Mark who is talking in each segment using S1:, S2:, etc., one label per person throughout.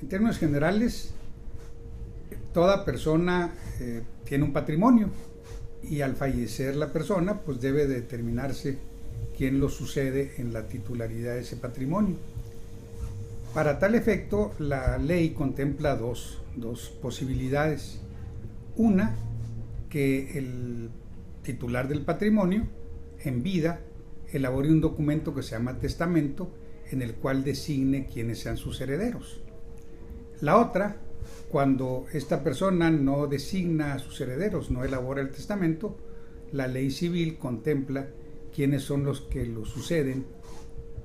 S1: En términos generales, toda persona tiene un patrimonio y al fallecer la persona, pues debe determinarse quién lo sucede en la titularidad de ese patrimonio. Para tal efecto, la ley contempla dos posibilidades. Una, que el titular del patrimonio, en vida, elabore un documento que se llama testamento, en el cual designe quiénes sean sus herederos. La otra, cuando esta persona no designa a sus herederos, no elabora el testamento, la ley civil contempla quiénes son los que lo suceden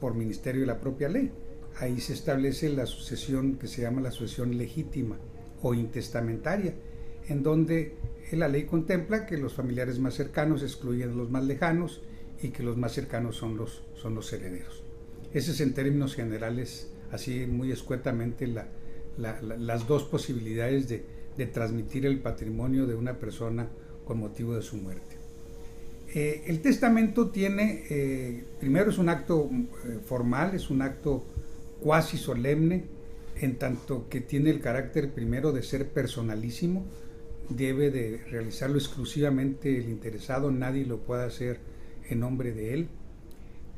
S1: por ministerio de la propia ley. Ahí se establece la sucesión que se llama la sucesión legítima o intestamentaria, en donde la ley contempla que los familiares más cercanos excluyen a los más lejanos y que los más cercanos son los herederos. Ese es, en términos generales, así muy escuetamente, las dos posibilidades de transmitir el patrimonio de una persona con motivo de su muerte. El testamento tiene, primero es un acto formal, es un acto cuasi solemne, en tanto que tiene el carácter primero de ser personalísimo, debe de realizarlo exclusivamente el interesado, nadie lo puede hacer en nombre de él.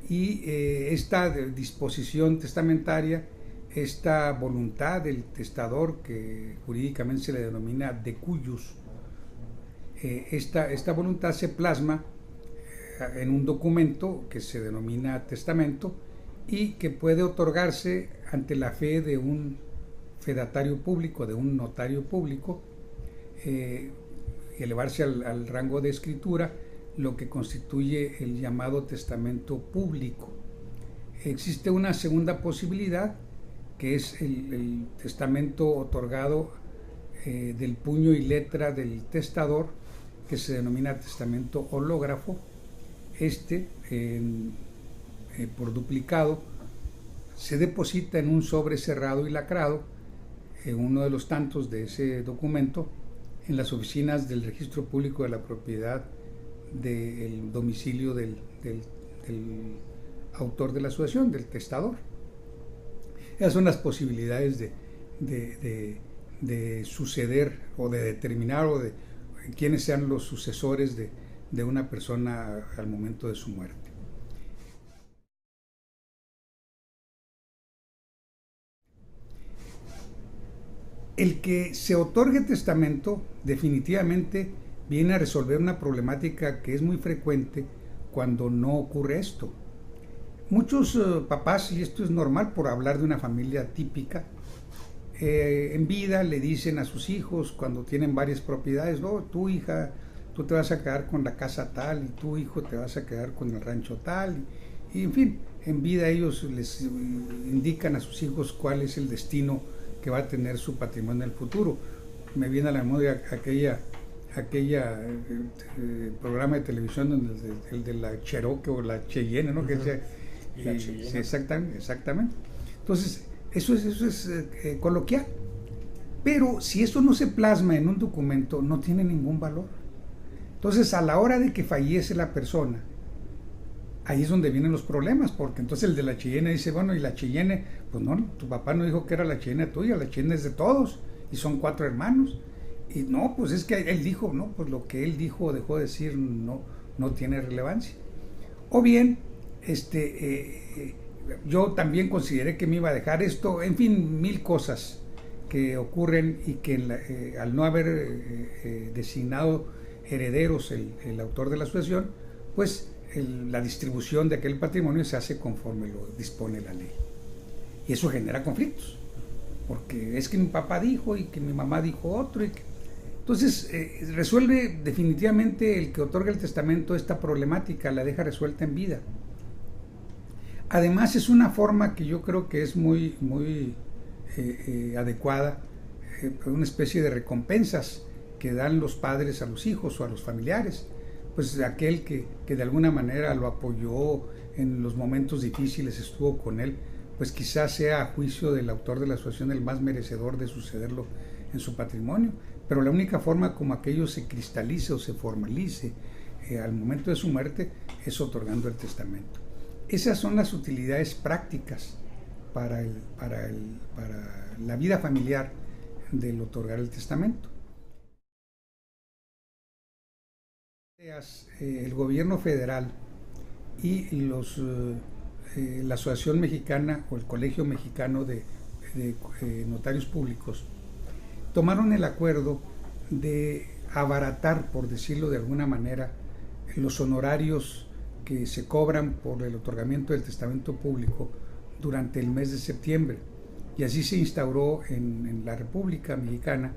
S1: Y esta disposición testamentaria, esta voluntad del testador, que jurídicamente se le denomina decujus, esta voluntad se plasma en un documento que se denomina testamento y que puede otorgarse ante la fe de un fedatario público, de un notario público, y elevarse al rango de escritura, lo que constituye el llamado testamento público. Existe una segunda posibilidad, que es el testamento otorgado del puño y letra del testador, que se denomina testamento hológrafo. Por duplicado, se deposita en un sobre cerrado y lacrado, uno de los tantos de ese documento, en las oficinas del Registro Público de la Propiedad del domicilio del autor de la sucesión, del testador. Esas son las posibilidades de suceder o de determinar o de quiénes sean los sucesores de una persona al momento de su muerte. El que se otorgue testamento definitivamente viene a resolver una problemática que es muy frecuente cuando no ocurre esto. Muchos papás, y esto es normal por hablar de una familia típica, en vida le dicen a sus hijos cuando tienen varias propiedades: oh, tu hija, tú te vas a quedar con la casa tal, y tu hijo te vas a quedar con el rancho tal, y en fin, en vida ellos les indican a sus hijos cuál es el destino que va a tener su patrimonio en el futuro. Me viene a la memoria aquella programa de televisión donde el de la Cherokee o la Cheyenne, ¿no? Que decía, sí, exactamente. Entonces, eso es coloquial. Pero si eso no se plasma en un documento, no tiene ningún valor. Entonces, a la hora de que fallece la persona, ahí es donde vienen los problemas, porque entonces el de la Cheyenne dice: bueno, y la Cheyenne, pues no, tu papá no dijo que era la Cheyenne tuya, la Cheyenne es de todos, y son 4 hermanos. Y no, pues es que él dijo, no, pues lo que él dijo o dejó de decir no tiene relevancia. O bien, yo también consideré que me iba a dejar esto, en fin, 1000 cosas que ocurren y que al no haber designado herederos el autor de la sucesión, pues la distribución de aquel patrimonio se hace conforme lo dispone la ley. Y eso genera conflictos, porque es que mi papá dijo y que mi mamá dijo otro. Entonces, resuelve definitivamente el que otorga el testamento esta problemática, la deja resuelta en vida. Además, es una forma que yo creo que es muy adecuada, una especie de recompensas que dan los padres a los hijos o a los familiares. Pues aquel que de alguna manera lo apoyó en los momentos difíciles, estuvo con él, pues quizás sea, a juicio del autor de la sucesión, el más merecedor de sucederlo en su patrimonio. Pero la única forma como aquello se cristalice o se formalice al momento de su muerte es otorgando el testamento. Esas son las utilidades prácticas para la vida familiar del otorgar el testamento. El gobierno federal y la Asociación Mexicana o el Colegio Mexicano de Notarios Públicos tomaron el acuerdo de abaratar, por decirlo de alguna manera, los honorarios que se cobran por el otorgamiento del testamento público durante el mes de septiembre. Y así se instauró en la República Mexicana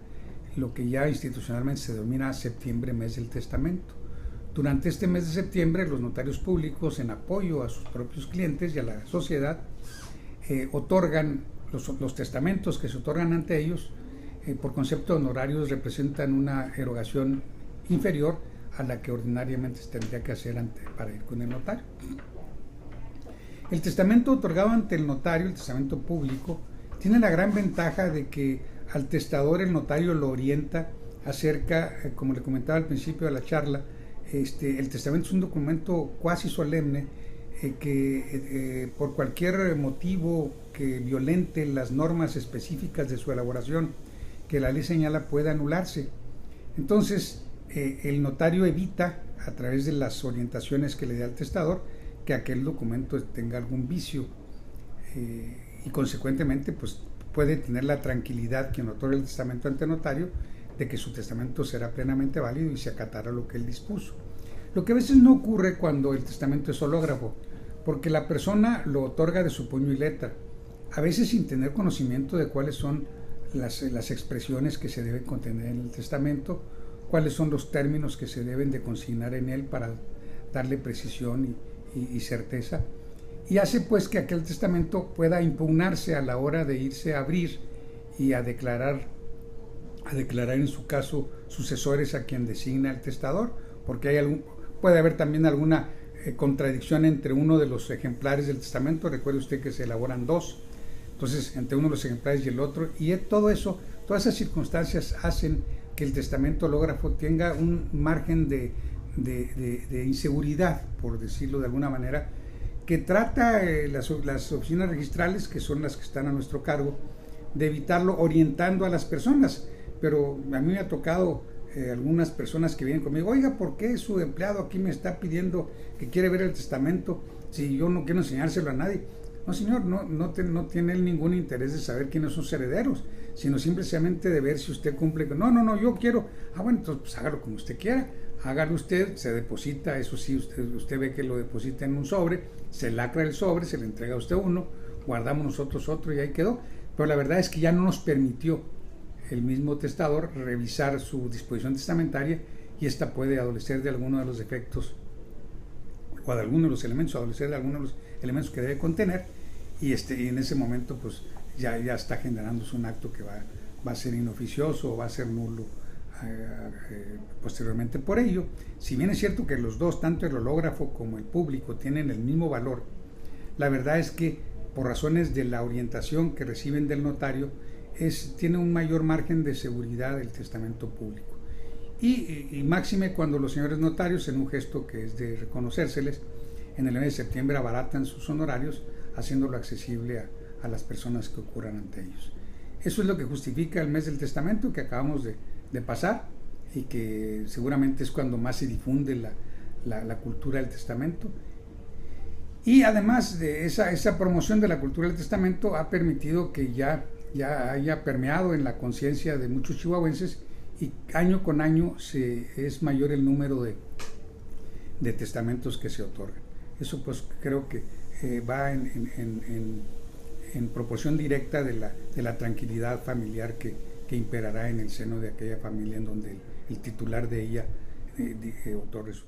S1: lo que ya institucionalmente se denomina septiembre, mes del testamento. Durante este mes de septiembre, los notarios públicos, en apoyo a sus propios clientes y a la sociedad, otorgan los testamentos que se otorgan ante ellos, por concepto de honorarios, representan una erogación inferior a la que ordinariamente se tendría que hacer para ir con el notario. El testamento otorgado ante el notario, el testamento público, tiene la gran ventaja de que al testador el notario lo orienta acerca, como le comentaba al principio de la charla, el testamento es un documento cuasi solemne que por cualquier motivo que violente las normas específicas de su elaboración que la ley señala puede anularse. Entonces, el notario evita, a través de las orientaciones que le da al testador, que aquel documento tenga algún vicio y consecuentemente pues, puede tener la tranquilidad quien otorga el testamento ante notario de que su testamento será plenamente válido y se acatará lo que él dispuso. Lo que a veces no ocurre cuando el testamento es hológrafo, porque la persona lo otorga de su puño y letra, a veces sin tener conocimiento de cuáles son las expresiones que se deben contener en el testamento, cuáles son los términos que se deben de consignar en él para darle precisión y certeza, y hace pues que aquel testamento pueda impugnarse a la hora de irse a abrir y a declarar en su caso sucesores a quien designa el testador, porque puede haber también alguna contradicción entre uno de los ejemplares del testamento. Recuerde usted que se elaboran dos, entonces entre uno de los ejemplares y el otro, y todas esas circunstancias hacen que el testamento hológrafo tenga un margen de inseguridad, por decirlo de alguna manera, que trata las oficinas registrales, que son las que están a nuestro cargo, de evitarlo orientando a las personas. Pero a mí me ha tocado algunas personas que vienen conmigo: oiga, ¿por qué su empleado aquí me está pidiendo que quiere ver el testamento si yo no quiero enseñárselo a nadie? No, señor, no tiene él ningún interés de saber quiénes son sus herederos, sino simplemente de ver si usted cumple. No, yo quiero. Bueno, entonces pues hágalo como usted quiera. Hágalo usted, se deposita, eso sí, usted ve que lo deposita en un sobre, se lacra el sobre, se le entrega a usted uno, guardamos nosotros otro y ahí quedó. Pero la verdad es que ya no nos permitió el mismo testador revisar su disposición testamentaria, y esta puede adolecer de alguno de los defectos o de alguno de los elementos, adolecer de algunos de los elementos que debe contener, y en ese momento pues ya está generándose un acto que va a ser inoficioso o va a ser nulo posteriormente. Por ello, si bien es cierto que los dos, tanto el hológrafo como el público, tienen el mismo valor, la verdad es que por razones de la orientación que reciben del notario, tiene un mayor margen de seguridad el testamento público. Y máxime cuando los señores notarios, en un gesto que es de reconocérseles, en el mes de septiembre abaratan sus honorarios, haciéndolo accesible a las personas que ocurran ante ellos. Eso es lo que justifica el mes del testamento que acabamos de pasar, y que seguramente es cuando más se difunde la cultura del testamento. Y además de esa promoción de la cultura del testamento, ha permitido que ya haya permeado en la conciencia de muchos chihuahuenses, y año con año es mayor el número de testamentos que se otorgan. Eso pues creo que va en proporción directa de la tranquilidad familiar que imperará en el seno de aquella familia en donde el titular de ella otorgue su